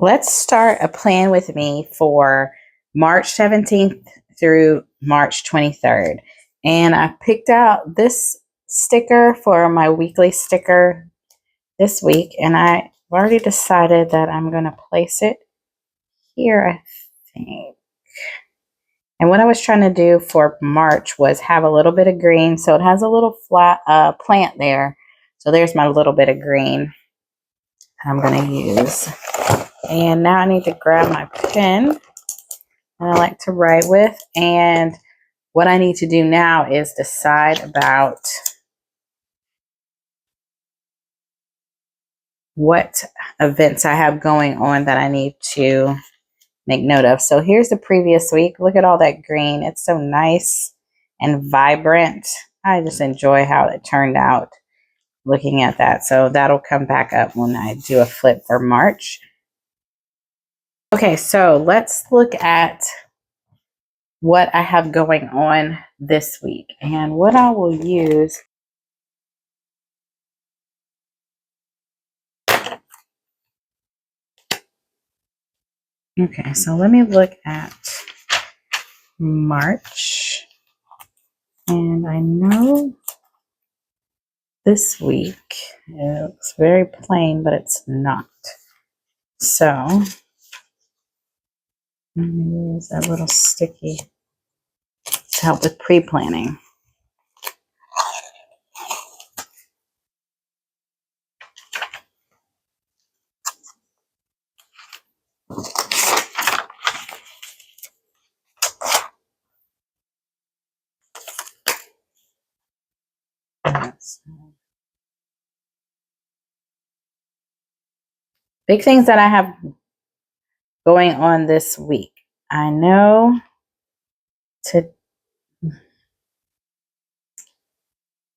Let's start a plan with me for March 17th through March 23rd. And I picked out this sticker for my weekly sticker this week. And I've already decided that I'm going to place it here, I think. And what I was trying to do for March was have a little bit of green. So it has a little flat plant there. So there's my little bit of green I'm going to use. And now I need to grab my pen that I like to write with. And what I need to do now is decide about what events I have going on that I need to make note of. So here's the previous week. Look at all that green. It's so nice and vibrant. I just enjoy how it turned out looking at that. So that'll come back up when I do a flip for March. Okay, so let's look at what I have going on this week and what I will use. Okay, so let me look at March. And I know this week it looks very plain, but it's not. So let me use that little sticky to help with pre-planning. Big things that I have going on this week. I know the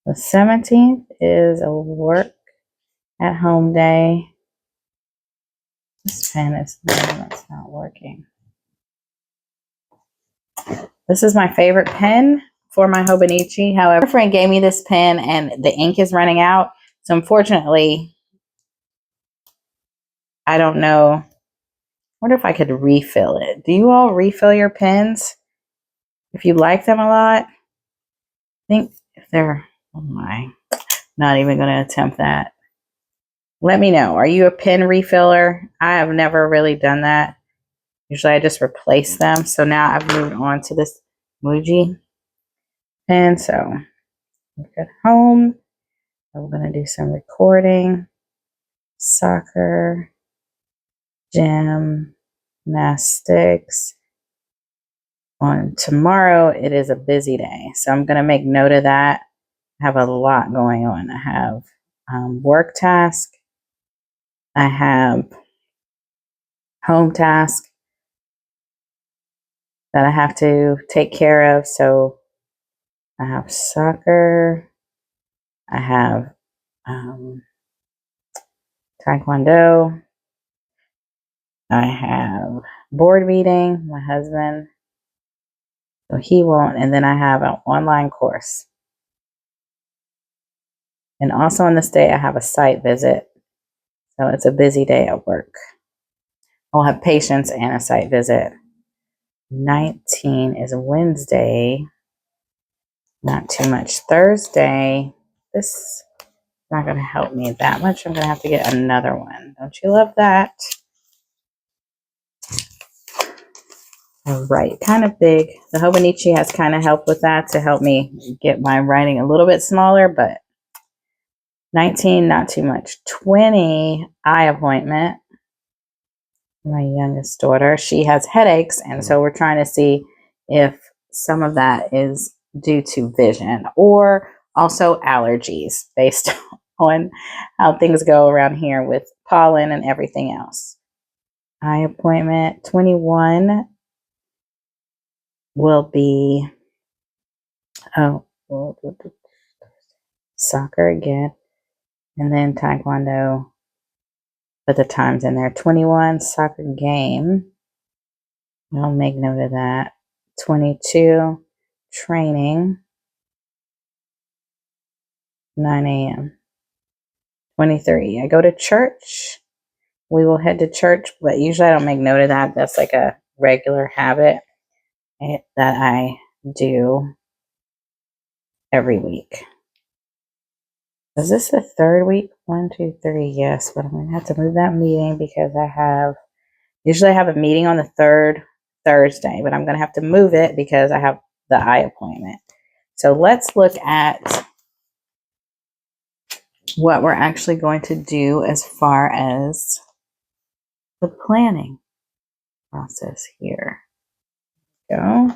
17th is a work at home day. This pen is not working. This is my favorite pen for my hobonichi. However, a friend gave me this pen and the ink is running out. So unfortunately, I don't know. I wonder if I could refill it. Do you all refill your pens if you like them a lot? I think if they're, oh my, not even going to attempt that. Let me know. Are you a pen refiller? I have never really done that. Usually I just replace them. So now I've moved on to this Muji pen. So look at home. We're going to do some recording, soccer, gymnastics. On tomorrow, it is a busy day. So I'm going to make note of that. I have a lot going on. I have work task. I have home task that I have to take care of. So I have soccer. I have taekwondo. I have board meeting, my husband. So he won't. And then I have an online course. And also on this day, I have a site visit. So it's a busy day at work. I'll have patients and a site visit. 19 is a Wednesday. Not too much. Thursday. This is not going to help me that much. I'm going to have to get another one. Don't you love that? All right. Kind of big. The hobonichi has kind of helped with that to help me get my writing a little bit smaller, but 19, not too much. 20, eye appointment. My youngest daughter, she has headaches, and so we're trying to see if some of that is due to vision or also allergies based on how things go around here with pollen and everything else. Eye appointment. 21 will be soccer again, and then taekwondo. Put the times in there. 21, soccer game. I'll make note of that. 22, training. 9 a.m. 23, I go to church. we will head to church, but usually I don't make note of that. That's like a regular habit that I do every week. Is this the third week? 1, 2, 3. Yes, but I'm going to have to move that meeting because usually I have a meeting on the third Thursday, but I'm going to have to move it because I have the eye appointment. So let's look at what we're actually going to do as far as the planning process here. Go.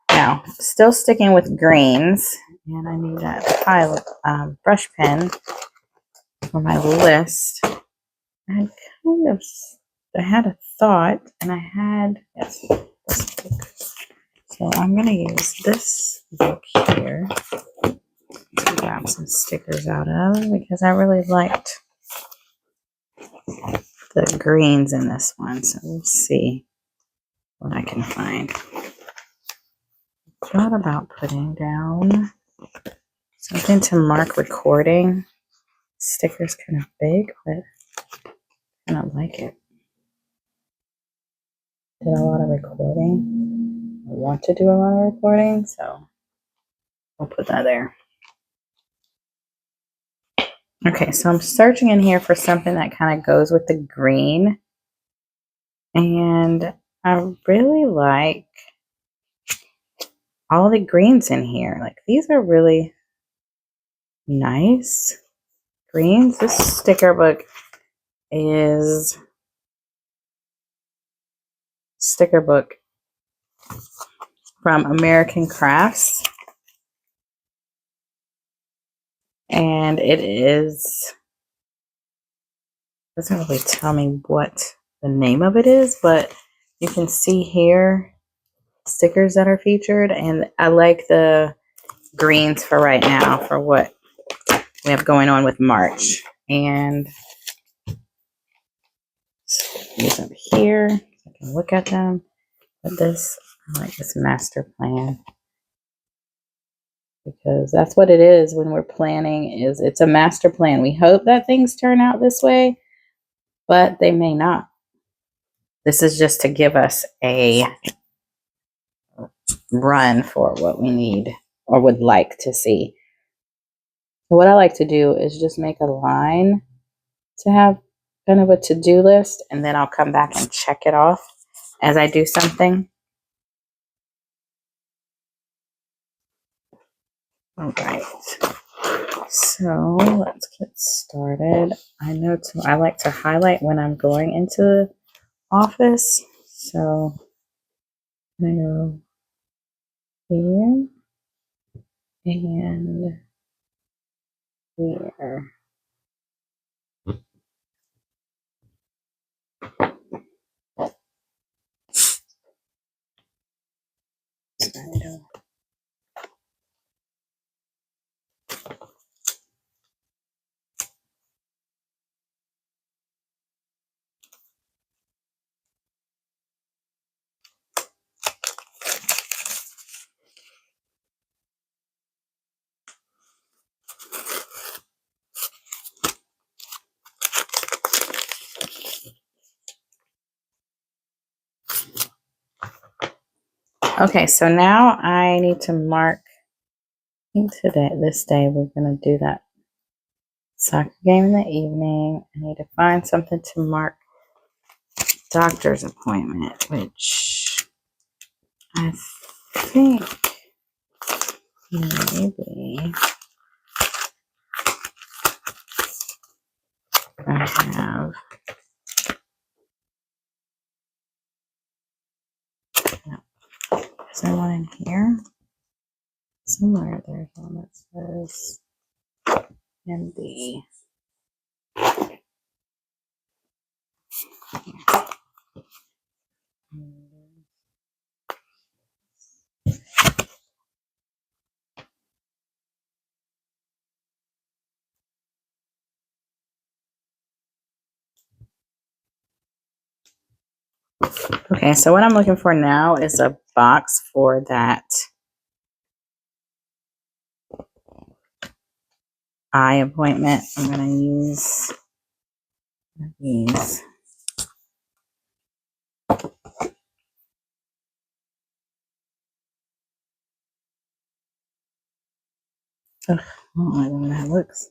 Now, still sticking with greens, and I need that brush pen for my list. I had a thought, and I had, yes, this book. So I'm going to use this book here to grab some stickers out of because I really liked the greens in this one. So let's see what I can find. Thought about putting down something to mark recording. Sticker's kind of big, but I kind of like it. Did a lot of recording. I want to do a lot of recording, so I'll put that there. Okay, so I'm searching in here for something that kind of goes with the green. And I really like all the greens in here. Like, these are really nice greens. This sticker book is sticker book from American Crafts. And it doesn't really tell me what the name of it is, but you can see here stickers that are featured, and I like the greens for right now for what we have going on with March. And these up here, I can look at them. But I like this master plan because that's what it is when we're planning. It's a master plan. We hope that things turn out this way, but they may not. This is just to give us a run for what we need or would like to see. So what I like to do is just make a line to have kind of a to-do list, and then I'll come back and check it off as I do something. All right. So let's get started. I know I like to highlight when I'm going into the office. So I'm going to go here and here. Okay, so now I need to mark. I think this day, we're going to do that soccer game in the evening. I need to find something to mark doctor's appointment, which I think maybe I have. No. Is there one in here? Somewhere there's one that says MD. Okay, so what I'm looking for now is a box for that eye appointment. I'm going to use these. Ugh, I don't know how that looks.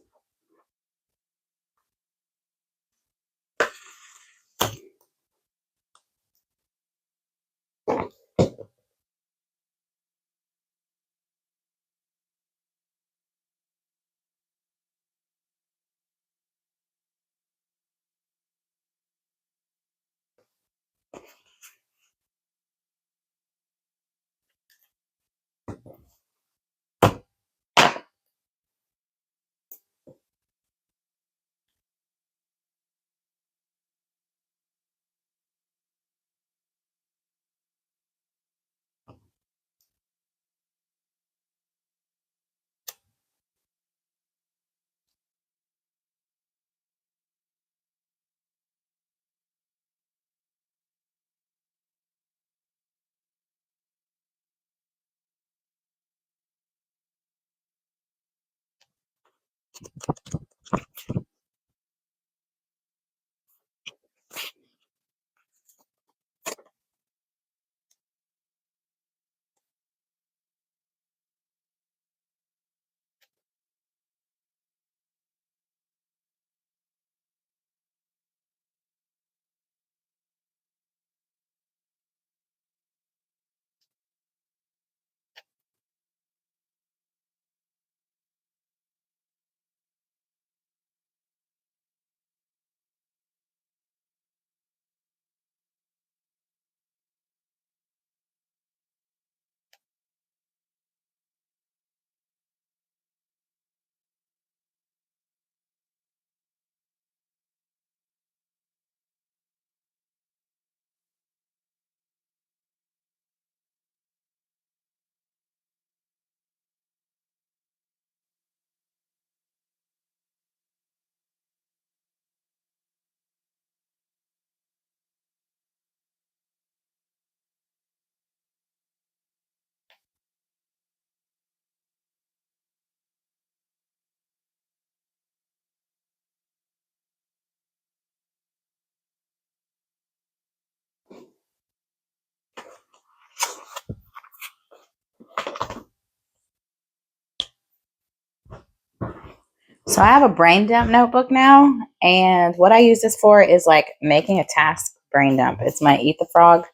So I have a brain dump notebook now, and what I use this for is like making a task brain dump. It's my Eat the Frog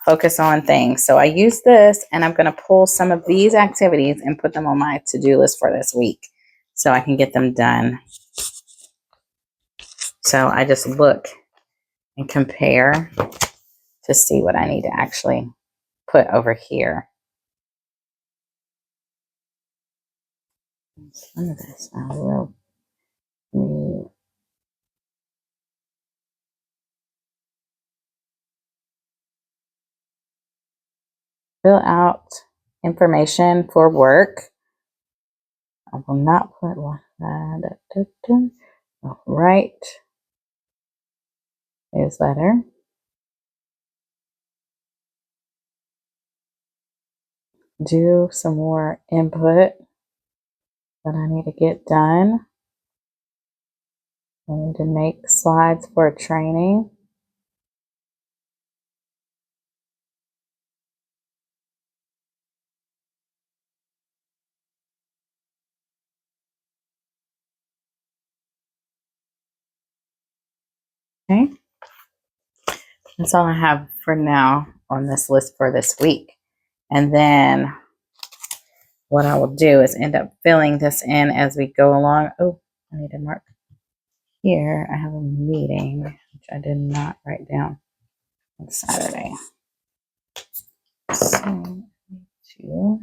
focus on things. So I use this, and I'm going to pull some of these activities and put them on my to-do list for this week so I can get them done. So I just look and compare to see what I need to actually put over here. Some of this I will need. Fill out information for work. I will not put that. All right. Newsletter. Do some more input that I need to get done. I need to make slides for training. Okay. That's all I have for now on this list for this week. And then what I will do is end up filling this in as we go along. Oh, I need to mark here. I have a meeting, which I did not write down on Saturday. So,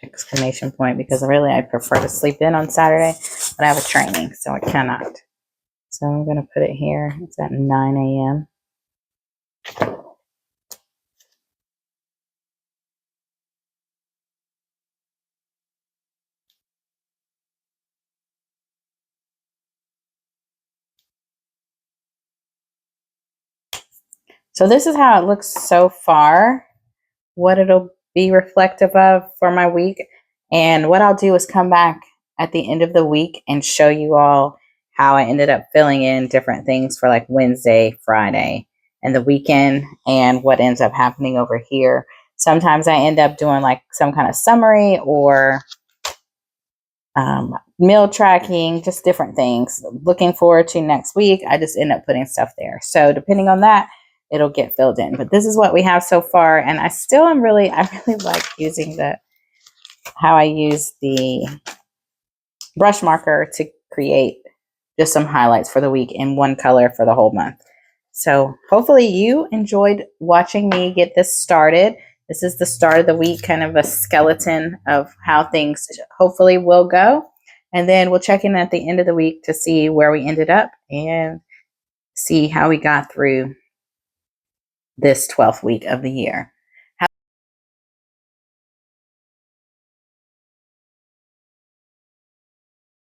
exclamation point, because really I prefer to sleep in on Saturday, but I have a training, so I cannot. So I'm going to put it here. It's at 9 a.m. So this is how it looks so far, what it'll be reflective of for my week. And what I'll do is come back at the end of the week and show you all how I ended up filling in different things for like Wednesday, Friday, and the weekend, and what ends up happening over here. Sometimes I end up doing like some kind of summary or meal tracking, just different things. Looking forward to next week, I just end up putting stuff there. So depending on that, it'll get filled in. But this is what we have so far, and I really like using how I use the brush marker to create just some highlights for the week in one color for the whole month. So hopefully you enjoyed watching me get this started. This is the start of the week, kind of a skeleton of how things hopefully will go. And then we'll check in at the end of the week to see where we ended up and see how we got through this 12th week of the year.